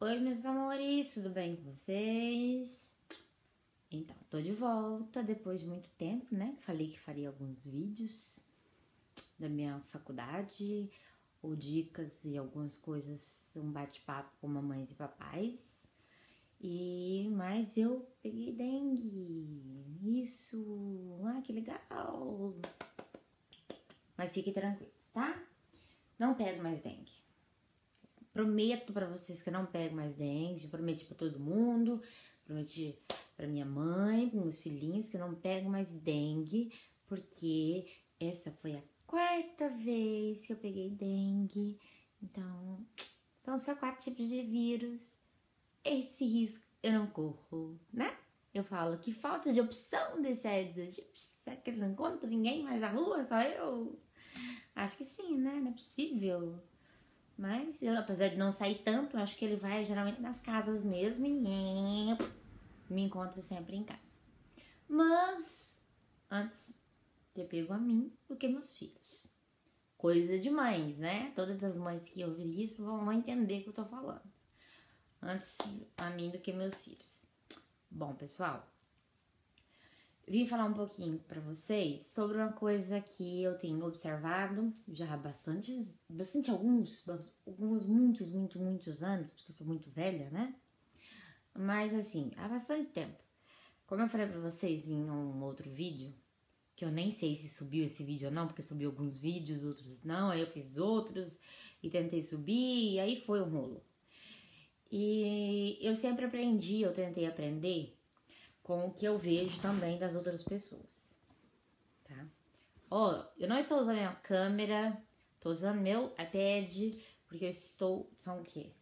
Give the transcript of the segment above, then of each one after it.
Oi, meus amores, tudo bem com vocês? Então, tô de volta depois de muito tempo, né? Falei que faria alguns vídeos da minha faculdade, ou dicas e algumas coisas, um bate-papo com mamães e papais. Mas eu peguei dengue, isso, que legal! Mas fiquem tranquilos, tá? Não pego mais dengue. Prometo pra vocês que eu não pego mais dengue, prometi pra todo mundo, prometi pra minha mãe, pros meus filhinhos que eu não pego mais dengue, porque essa foi a 4ª vez que eu peguei dengue. Então, são só 4 tipos de vírus. Esse risco eu não corro, né? Eu falo que falta de opção desse Aedes aegypti, será que eu não encontro ninguém mais na rua, só eu? Acho que sim, né? Não é possível. Mas eu, apesar de não sair tanto, eu acho que ele vai geralmente nas casas mesmo e me encontro sempre em casa. Mas antes ter pego a mim do que meus filhos. Coisa de mães, né? Todas as mães que ouvirem isso vão entender o que eu tô falando. Antes a mim do que meus filhos. Bom, pessoal, vim falar um pouquinho pra vocês sobre uma coisa que eu tenho observado já há muitos anos, porque eu sou muito velha, né? Mas assim, há bastante tempo. Como eu falei pra vocês em um outro vídeo, que eu nem sei se subiu esse vídeo ou não, porque subiu alguns vídeos, outros não, aí eu fiz outros e tentei subir, e aí foi um rolo. E eu sempre aprendi, eu tentei aprender com o que eu vejo também das outras pessoas, tá? Eu não estou usando minha câmera, tô usando meu iPad, porque eu estou, são o quê?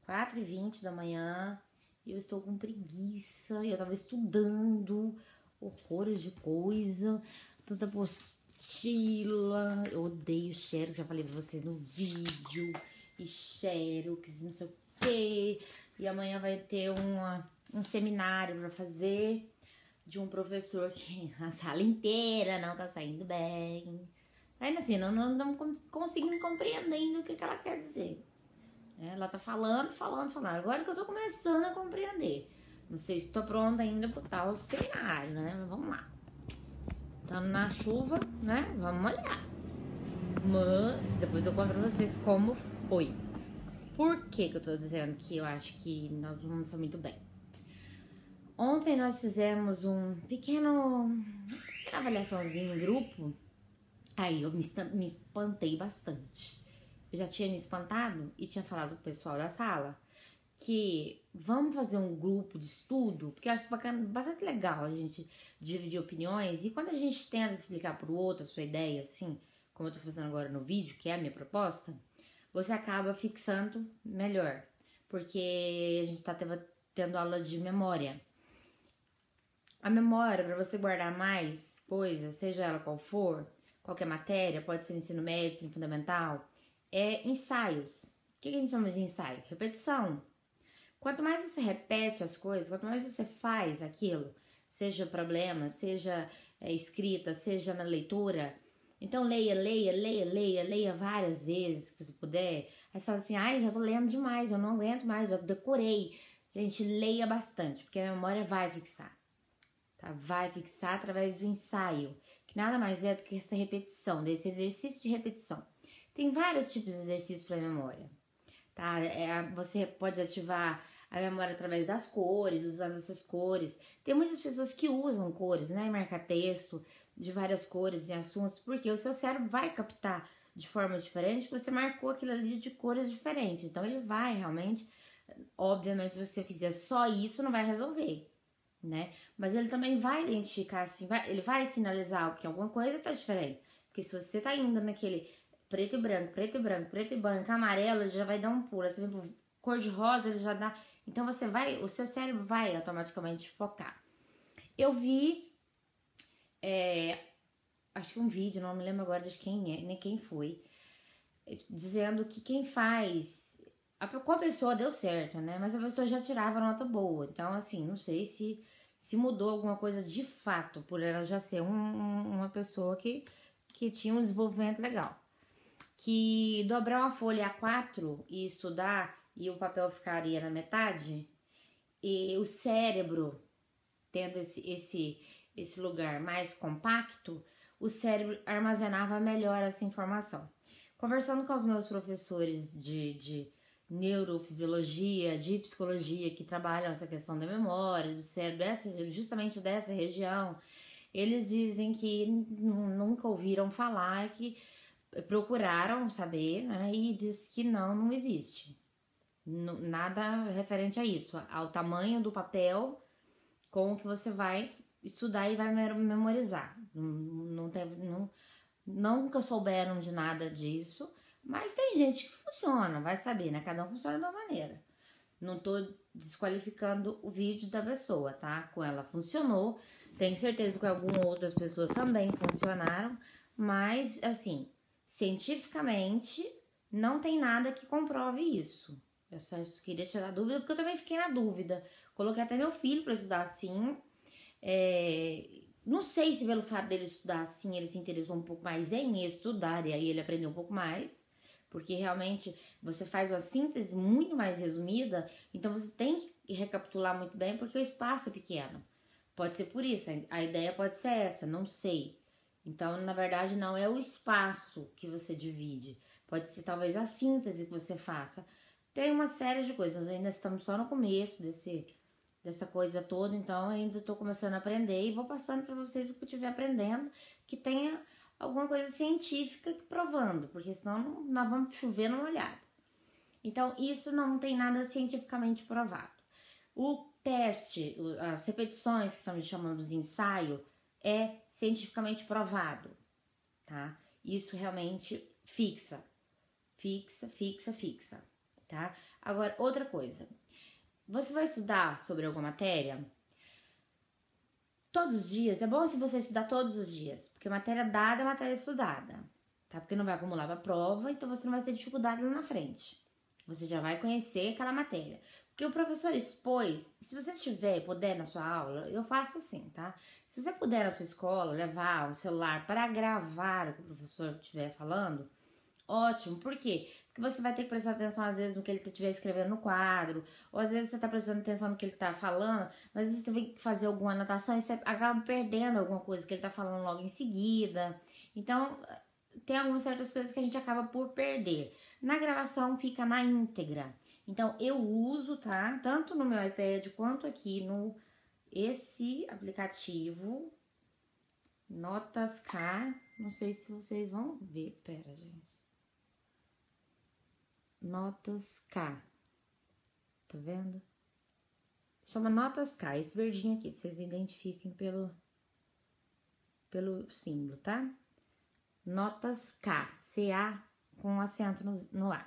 4h20 da manhã, e eu estou com preguiça, e eu tava estudando horrores de coisa, tanta apostila, eu odeio Xerox, já falei pra vocês no vídeo, e Xerox, não sei o quê, e amanhã vai ter um seminário pra fazer de um professor que a sala inteira não tá saindo bem. Ainda assim, não conseguindo compreender ainda o que ela quer dizer. Ela tá falando. Agora que eu tô começando a compreender. Não sei se tô pronta ainda pro tal seminário, né? Mas vamos lá. Estamos na chuva, né? Vamos olhar. Mas depois eu conto pra vocês como foi. Por que eu tô dizendo que eu acho que nós vamos estar muito bem? Ontem nós fizemos uma pequena avaliaçãozinha em grupo. Aí eu me espantei bastante. Eu já tinha me espantado e tinha falado pro pessoal da sala que vamos fazer um grupo de estudo, porque eu acho bastante legal a gente dividir opiniões, e quando a gente tenta explicar pro outro a sua ideia, assim, como eu tô fazendo agora no vídeo, que é a minha proposta, você acaba fixando melhor, porque a gente tá tendo aula de memória. A memória, para você guardar mais coisas, seja ela qual for, qualquer matéria, pode ser ensino médio, ensino fundamental, é ensaios. O que a gente chama de ensaio? Repetição. Quanto mais você repete as coisas, quanto mais você faz aquilo, seja problema, seja escrita, seja na leitura, então leia várias vezes, que você puder. Aí você fala assim, já tô lendo demais, eu não aguento mais, já decorei. Gente, leia bastante, porque a memória vai fixar. Tá? Vai fixar através do ensaio, que nada mais é do que essa repetição, desse exercício de repetição. Tem vários tipos de exercícios para memória, tá? Você pode ativar a memória através das cores, usando essas cores. Tem muitas pessoas que usam cores, né? Marca-texto de várias cores em assuntos, porque o seu cérebro vai captar de forma diferente, você marcou aquilo ali de cores diferentes. Então ele vai realmente, obviamente, se você fizer só isso, não vai resolver, né? Mas ele também vai identificar assim, ele vai sinalizar que alguma coisa tá diferente. Porque se você tá indo naquele preto e branco, amarelo, ele já vai dar um pulo. Você vem pro cor de rosa, ele já dá. Então o seu cérebro vai automaticamente focar. Eu vi, acho que um vídeo, não me lembro agora de quem é, nem quem foi, dizendo que quem faz, com a pessoa deu certo, né? Mas a pessoa já tirava nota boa. Então, assim, não sei se mudou alguma coisa de fato, por ela já ser uma pessoa que tinha um desenvolvimento legal. Que dobrar uma folha A4 e estudar e o papel ficaria na metade, e o cérebro, tendo esse lugar mais compacto, o cérebro armazenava melhor essa informação. Conversando com os meus professores de neurofisiologia, de psicologia, que trabalham essa questão da memória, do cérebro, justamente dessa região, eles dizem que nunca ouviram falar, que procuraram saber, né, e diz que não existe. Nada referente a isso, ao tamanho do papel com o que você vai estudar e vai memorizar. Nunca souberam de nada disso, mas tem gente que funciona, vai saber, né? Cada um funciona de uma maneira. Não tô desqualificando o vídeo da pessoa, tá? Com ela funcionou, tenho certeza que algumas outras pessoas também funcionaram, mas, assim, cientificamente não tem nada que comprove isso. Eu só queria tirar dúvida, porque eu também fiquei na dúvida. Coloquei até meu filho para estudar assim. Não sei se pelo fato dele estudar assim, ele se interessou um pouco mais em estudar, e aí ele aprendeu um pouco mais. Porque realmente você faz uma síntese muito mais resumida, então você tem que recapitular muito bem, porque o espaço é pequeno. Pode ser por isso, a ideia pode ser essa, não sei. Então, na verdade, não é o espaço que você divide. Pode ser talvez a síntese que você faça. Tem uma série de coisas, nós ainda estamos só no começo dessa coisa toda, então ainda estou começando a aprender e vou passando para vocês o que eu estiver aprendendo, que tenha alguma coisa científica provando, porque senão nós vamos chover no molhado. Então, isso não tem nada cientificamente provado. O teste, as repetições, que são chamados de ensaio, é cientificamente provado, tá? Isso realmente fixa, tá? Agora, outra coisa. Você vai estudar sobre alguma matéria todos os dias. É bom se você estudar todos os dias, porque matéria dada é matéria estudada, tá? Porque não vai acumular pra prova, então você não vai ter dificuldade lá na frente. Você já vai conhecer aquela matéria. Porque o professor expôs, se você puder na sua aula, eu faço assim, tá? Se você puder na sua escola levar o celular para gravar o que o professor estiver falando, ótimo. Por quê? Porque você vai ter que prestar atenção às vezes no que ele estiver escrevendo no quadro, ou às vezes você tá prestando atenção no que ele tá falando, mas às vezes você tem que fazer alguma anotação e você acaba perdendo alguma coisa que ele tá falando logo em seguida. Então, tem algumas certas coisas que a gente acaba por perder. Na gravação fica na íntegra. Então, eu uso, tá? Tanto no meu iPad quanto aqui no esse aplicativo Notas K. Não sei se vocês vão ver. Pera, gente. Notas K. Tá vendo? Chama Notas K. Esse verdinho aqui, vocês identifiquem pelo símbolo, tá? Notas K. C-A com acento no A.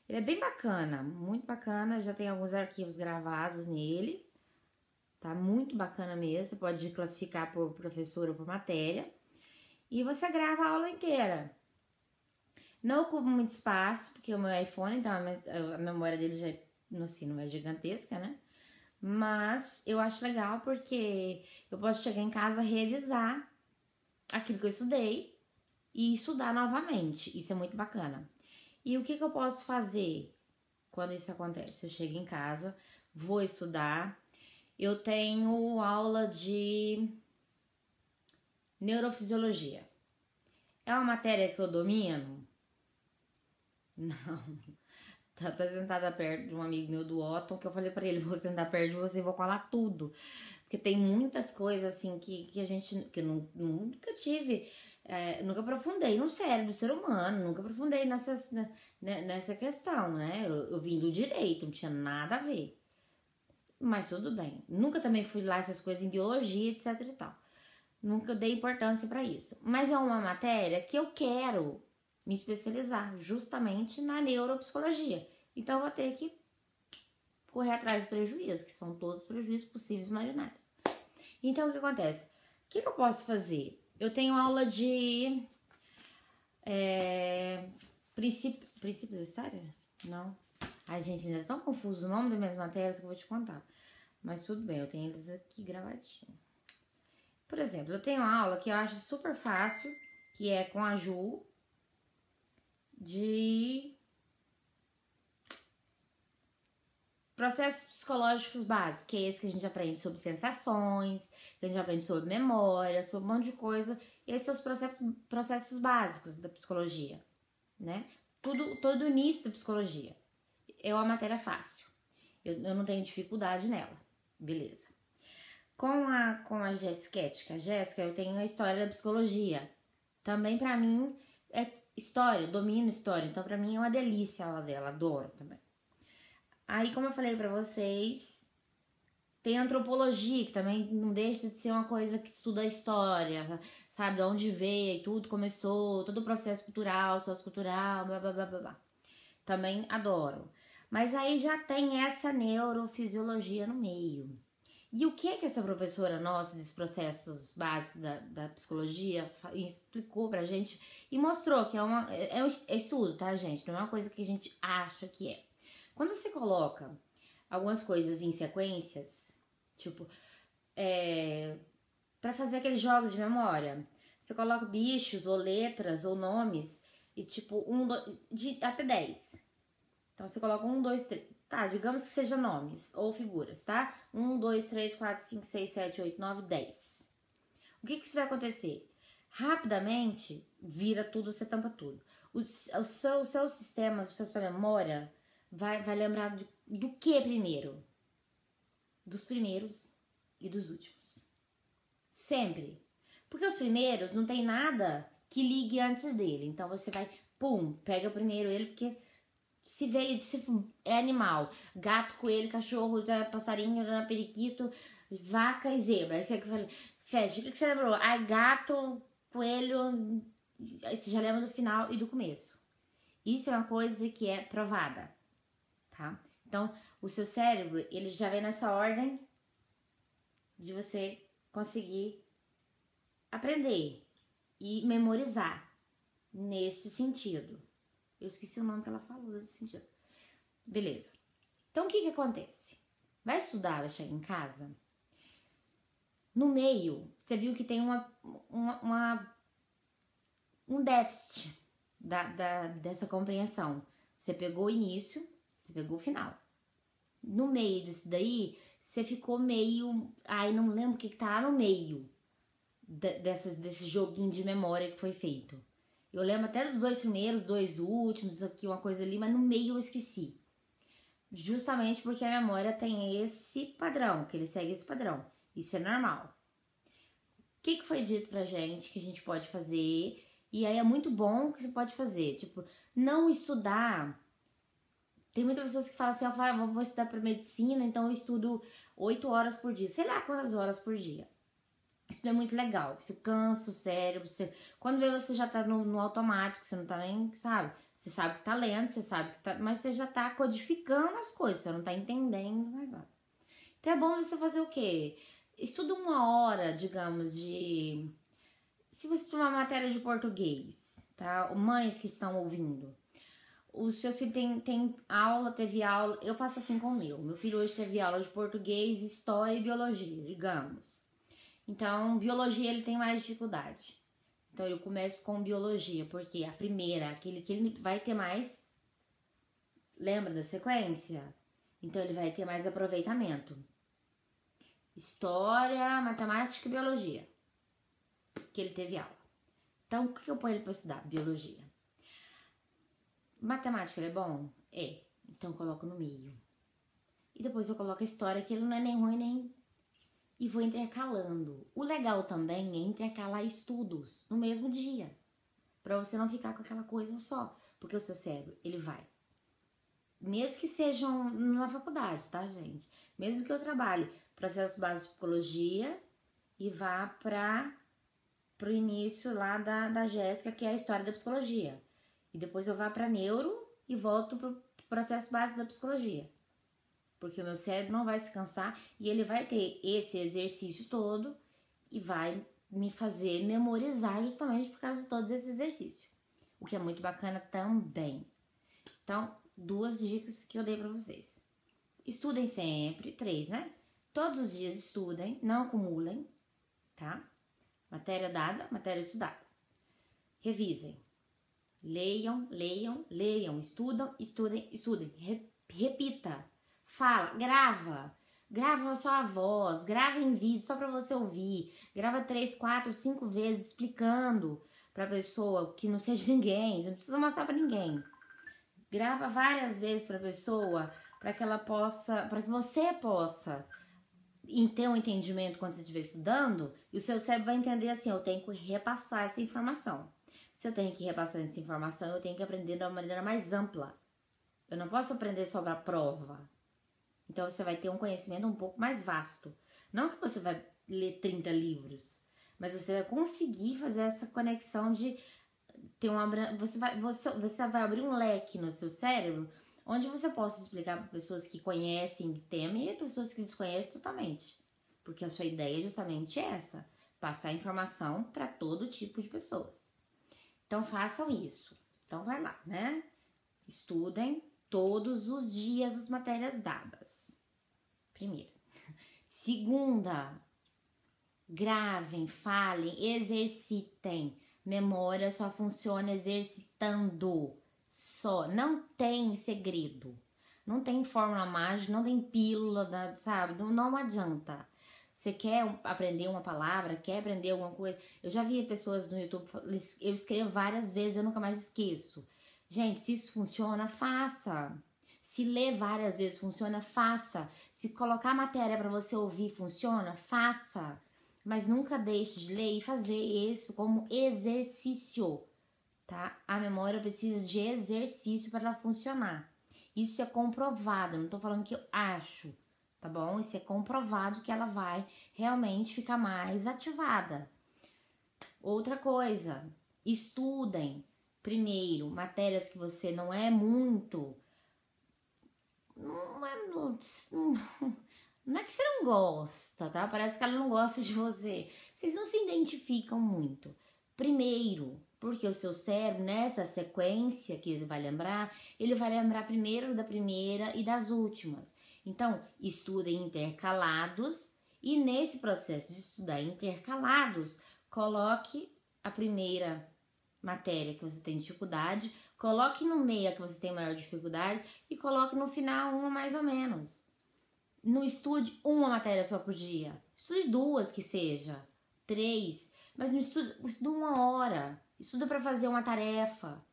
Ele é bem bacana, muito bacana. Já tem alguns arquivos gravados nele. Tá muito bacana mesmo. Você pode classificar por professor ou por matéria. E você grava a aula inteira. Não ocupa muito espaço, porque o meu iPhone, então a memória dele já assim, não é gigantesca, né? Mas eu acho legal porque eu posso chegar em casa, revisar aquilo que eu estudei e estudar novamente. Isso é muito bacana. E o que eu posso fazer quando isso acontece? Eu chego em casa, vou estudar. Eu tenho aula de neurofisiologia. É uma matéria que eu domino? Não. Tô sentada perto de um amigo meu do Otton, que eu falei pra ele, vou sentar perto de você e vou colar tudo. Porque tem muitas coisas assim que a gente, que eu nunca tive, nunca aprofundei no cérebro do ser humano, nunca aprofundei nessa questão, né? Eu vim do direito, não tinha nada a ver. Mas tudo bem. Nunca também fui lá essas coisas em biologia, etc e tal. Nunca dei importância pra isso. Mas é uma matéria que eu quero me especializar justamente na neuropsicologia. Então eu vou ter que correr atrás dos prejuízos, que são todos os prejuízos possíveis e imaginários. Então o que acontece? O que eu posso fazer? Eu tenho aula de princípios da história? Não. Ai, gente, ainda é tão confuso o nome das minhas matérias que eu vou te contar. Mas tudo bem, eu tenho eles aqui gravadinho. Por exemplo, eu tenho uma aula que eu acho super fácil, que é com a Ju, de processos psicológicos básicos, que é esse que a gente aprende sobre sensações, que a gente aprende sobre memória, sobre um monte de coisa. Esses são os processos básicos da psicologia, né? Todo o início da psicologia. É uma matéria fácil. Eu não tenho dificuldade nela. Beleza. Com a Jéssica, eu tenho a história da psicologia. Também pra mim é história, eu domino história. Então pra mim é uma delícia a aula dela, adoro também. Aí, como eu falei pra vocês, tem antropologia, que também não deixa de ser uma coisa que estuda a história, sabe? De onde veio e tudo começou, todo o processo cultural, sociocultural, blá, blá, blá, blá, blá. Também adoro. Mas aí já tem essa neurofisiologia no meio. E o que é que essa professora nossa, desses processos básicos da psicologia, explicou pra gente e mostrou que é estudo, tá, gente? Não é uma coisa que a gente acha que é. Quando você coloca algumas coisas em sequências, tipo, pra fazer aqueles jogos de memória, você coloca bichos, ou letras, ou nomes, e tipo, até 10. Então você coloca 1, 2, 3. Tá, digamos que seja nomes ou figuras, tá? 1, 2, 3, 4, 5, 6, 7, 8, 9, 10. O que isso vai acontecer? Rapidamente, vira tudo, você tampa tudo. O seu sistema, sua memória vai lembrar do que primeiro? Dos primeiros e dos últimos. Sempre. Porque os primeiros não tem nada que ligue antes dele. Então você vai, pega primeiro ele, porque se é animal, gato, coelho, cachorro, passarinho, periquito, vaca e zebra. Aí você fala, fecha, o que você lembrou? Ai, gato, coelho, aí você já lembra do final e do começo. Isso é uma coisa que é provada, tá? Então, o seu cérebro, ele já vem nessa ordem de você conseguir aprender e memorizar nesse sentido. Eu esqueci o nome que ela falou nesse sentido. Beleza. Então, o que acontece? Vai estudar, vai chegar em casa. No meio, você viu que tem um déficit dessa compreensão. Você pegou o início, você pegou o final. No meio disso daí, você ficou meio... Ai, não lembro o que tá no meio desse joguinho de memória que foi feito. Eu lembro até dos 2 primeiros, 2 últimos, aqui uma coisa ali, mas no meio eu esqueci. Justamente porque a memória tem esse padrão, que ele segue esse padrão. Isso é normal. O que foi dito pra gente que a gente pode fazer? E aí é muito bom que você pode fazer. Tipo, não estudar. Tem muitas pessoas que falam assim, eu vou estudar pra medicina, então eu estudo 8 horas por dia. Sei lá quantas horas por dia. Isso não é muito legal, isso cansa o cérebro, quando vê você já tá no automático, você não tá nem, sabe? Você sabe que tá lendo, você sabe que tá, mas você já tá codificando as coisas, você não tá entendendo mais nada. Então é bom você fazer o quê? Estuda 1 hora, digamos, se você tiver uma matéria de português, tá? Mães que estão ouvindo, os seus filhos teve aula, eu faço assim com o meu filho hoje teve aula de português, história e biologia, digamos. Então, biologia ele tem mais dificuldade. Então, eu começo com biologia, porque a primeira, aquele que ele vai ter mais... Lembra da sequência? Então, ele vai ter mais aproveitamento. História, matemática e biologia. Que ele teve aula. Então, o que eu ponho ele para estudar? Biologia. Matemática, ele é bom? É. Então, eu coloco no meio. E depois eu coloco a história, que ele não é nem ruim, nem... E vou intercalando. O legal também é intercalar estudos no mesmo dia. Pra você não ficar com aquela coisa só. Porque o seu cérebro, ele vai. Mesmo que sejam na faculdade, tá, gente? Mesmo que eu trabalhe processo básico de psicologia e vá pro início lá da Jéssica, que é a história da psicologia. E depois eu vá pra neuro e volto pro processo básico da psicologia. Porque o meu cérebro não vai se cansar e ele vai ter esse exercício todo e vai me fazer memorizar justamente por causa de todos esses exercícios. O que é muito bacana também. Então, 2 dicas que eu dei pra vocês. Estudem sempre, 3, né? Todos os dias estudem, não acumulem, tá? Matéria dada, matéria estudada. Revisem. Leiam, estudem. Repita. fala, grava a sua voz, grava em vídeo só pra você ouvir, grava 3, 4, 5 vezes explicando pra pessoa que não seja ninguém, você não precisa mostrar pra ninguém. Grava várias vezes pra pessoa, para que ela possa, para que você possa ter um entendimento quando você estiver estudando, e o seu cérebro vai entender assim, eu tenho que repassar essa informação. Se eu tenho que repassar essa informação, eu tenho que aprender de uma maneira mais ampla. Eu não posso aprender sobre a prova. Então você vai ter um conhecimento um pouco mais vasto. Não que você vai ler 30 livros, mas você vai conseguir fazer essa conexão de ter você vai abrir um leque no seu cérebro onde você possa explicar para pessoas que conhecem o tema e pessoas que desconhecem totalmente. Porque a sua ideia é justamente essa, passar informação para todo tipo de pessoas. Então façam isso. Então vai lá, né? Estudem todos os dias as matérias dadas. Primeira. Segunda, gravem, falem, exercitem. Memória só funciona exercitando. Só. Não tem segredo. Não tem fórmula mágica, não tem pílula, sabe? Não adianta. Você quer aprender uma palavra, quer aprender alguma coisa. Eu já vi pessoas no YouTube, eu escrevo várias vezes, eu nunca mais esqueço. Gente, se isso funciona, faça. Se ler várias vezes funciona, faça. Se colocar matéria para você ouvir funciona, faça. Mas nunca deixe de ler e fazer isso como exercício, tá? A memória precisa de exercício para ela funcionar. Isso é comprovado, não tô falando que eu acho, tá bom? Isso é comprovado que ela vai realmente ficar mais ativada. Outra coisa, estudem primeiro matérias que você não é muito... Não é que você não gosta, tá? Parece que ela não gosta de você. Vocês não se identificam muito. Primeiro, porque o seu cérebro, nessa sequência que ele vai lembrar primeiro da primeira e das últimas. Então, estudem intercalados e nesse processo de estudar intercalados, coloque a primeira matéria que você tem dificuldade, coloque no meio a que você tem maior dificuldade e coloque no final uma mais ou menos. Não estude uma matéria só por dia. Estude 2 que seja. 3. Mas não estude 1 hora. Estuda para fazer uma tarefa.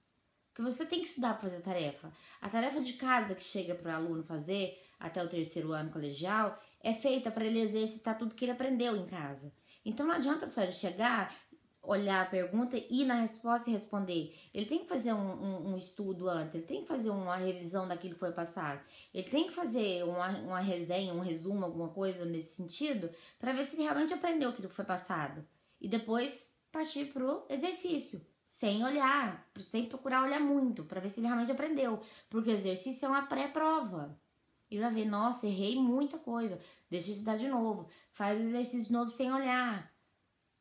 Porque você tem que estudar para fazer tarefa. A tarefa de casa que chega para o aluno fazer até o 3º ano colegial é feita para ele exercitar tudo que ele aprendeu em casa. Então não adianta só ele chegar, olhar a pergunta e ir na resposta e responder. Ele tem que fazer um estudo antes, ele tem que fazer uma revisão daquilo que foi passado. Ele tem que fazer uma resenha, um resumo, alguma coisa nesse sentido, para ver se ele realmente aprendeu aquilo que foi passado. E depois partir pro exercício, sem olhar, sem procurar olhar muito, para ver se ele realmente aprendeu. Porque o exercício é uma pré-prova. Ele vai ver, nossa, errei muita coisa, deixa eu estudar de novo. Faz o exercício de novo sem olhar.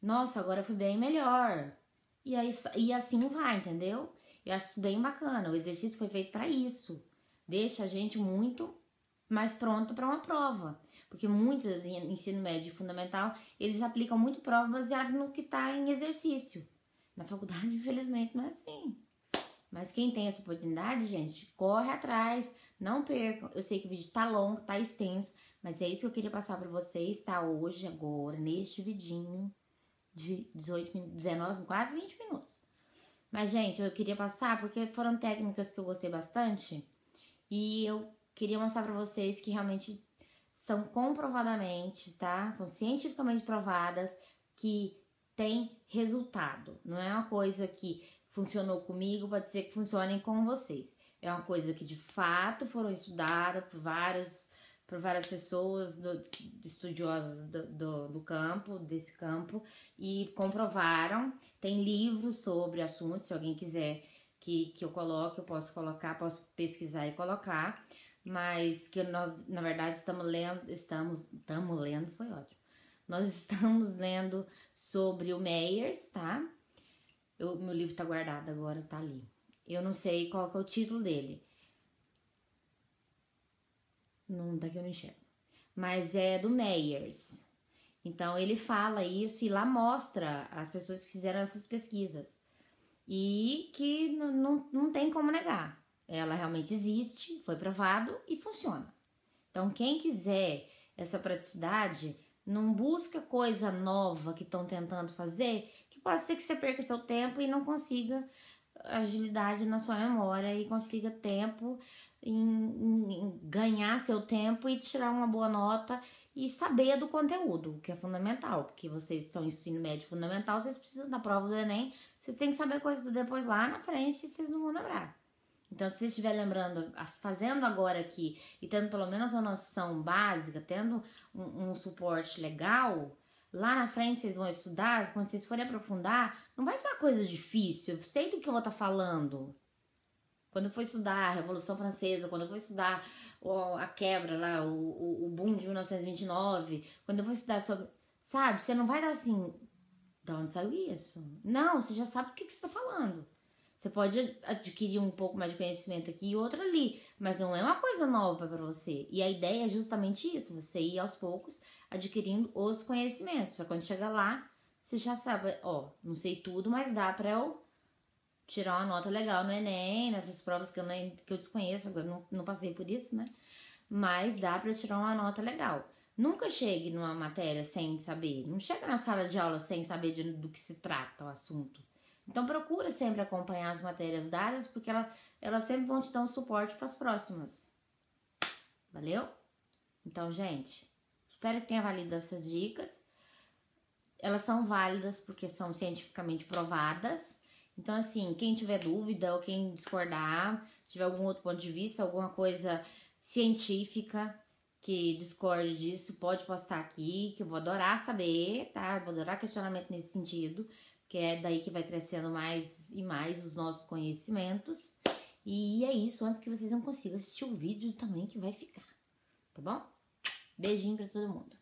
Nossa, agora fui bem melhor. E assim vai, entendeu? Eu acho isso bem bacana. O exercício foi feito para isso. Deixa a gente muito mais pronto para uma prova. Porque muitos ensino médio e fundamental, eles aplicam muito prova baseado no que está em exercício. Na faculdade, infelizmente, não é assim. Mas quem tem essa oportunidade, gente, corre atrás. Não percam. Eu sei que o vídeo tá longo, tá extenso. Mas é isso que eu queria passar para vocês, tá? Hoje, agora, neste vidinho de 19, quase 20 minutos. Mas, gente, eu queria passar porque foram técnicas que eu gostei bastante e eu queria mostrar pra vocês que realmente são comprovadamente, tá? São cientificamente provadas que tem resultado. Não é uma coisa que funcionou comigo, pode ser que funcione com vocês. É uma coisa que, de fato, foram estudadas por várias pessoas estudiosas do campo, desse campo, e comprovaram. Tem livros sobre o assunto, se alguém quiser que eu coloque, eu posso colocar, posso pesquisar e colocar, mas que nós, na verdade, estamos lendo, foi ótimo. Nós estamos lendo sobre o Myers, tá? Meu livro tá guardado agora, tá ali. Eu não sei qual que é o título dele. Não, daqui eu não enxergo. Mas é do Myers. Então ele fala isso e lá mostra as pessoas que fizeram essas pesquisas. E que não tem como negar. Ela realmente existe, foi provado e funciona. Então, quem quiser essa praticidade, não busca coisa nova que estão tentando fazer, que pode ser que você perca seu tempo e não consiga agilidade na sua memória e consiga tempo em ganhar seu tempo e tirar uma boa nota e saber do conteúdo, que é fundamental, porque vocês são ensino médio fundamental, vocês precisam da prova do Enem, vocês têm que saber coisas depois lá na frente e vocês não vão lembrar. Então, se você estiver lembrando, fazendo agora aqui e tendo pelo menos uma noção básica, tendo um suporte legal, lá na frente vocês vão estudar, quando vocês forem aprofundar, não vai ser uma coisa difícil, eu sei do que eu vou estar falando. Quando eu for estudar a Revolução Francesa, quando eu for estudar a quebra lá, o boom de 1929, quando eu for estudar sobre... Sabe, você não vai dar assim, de onde saiu isso? Não, você já sabe o que você está falando. Você pode adquirir um pouco mais de conhecimento aqui e outro ali, mas não é uma coisa nova para você. E a ideia é justamente isso, você ir aos poucos adquirindo os conhecimentos, para quando chegar lá, você já sabe, ó, não sei tudo, mas dá para eu tirar uma nota legal no Enem, nessas provas que eu desconheço, agora não passei por isso, né? Mas dá para eu tirar uma nota legal. Nunca chegue numa matéria sem saber, não chega na sala de aula sem saber do que se trata o assunto. Então procura sempre acompanhar as matérias dadas, porque elas sempre vão te dar um suporte para as próximas. Valeu? Então, gente, espero que tenha valido essas dicas. Elas são válidas porque são cientificamente provadas. Então, assim, quem tiver dúvida ou quem discordar, tiver algum outro ponto de vista, alguma coisa científica que discorde disso, pode postar aqui, que eu vou adorar saber, tá? Vou adorar questionamento nesse sentido, que é daí que vai crescendo mais e mais os nossos conhecimentos. E é isso, antes que vocês não consigam assistir o vídeo também que vai ficar, tá bom? Beijinho pra todo mundo.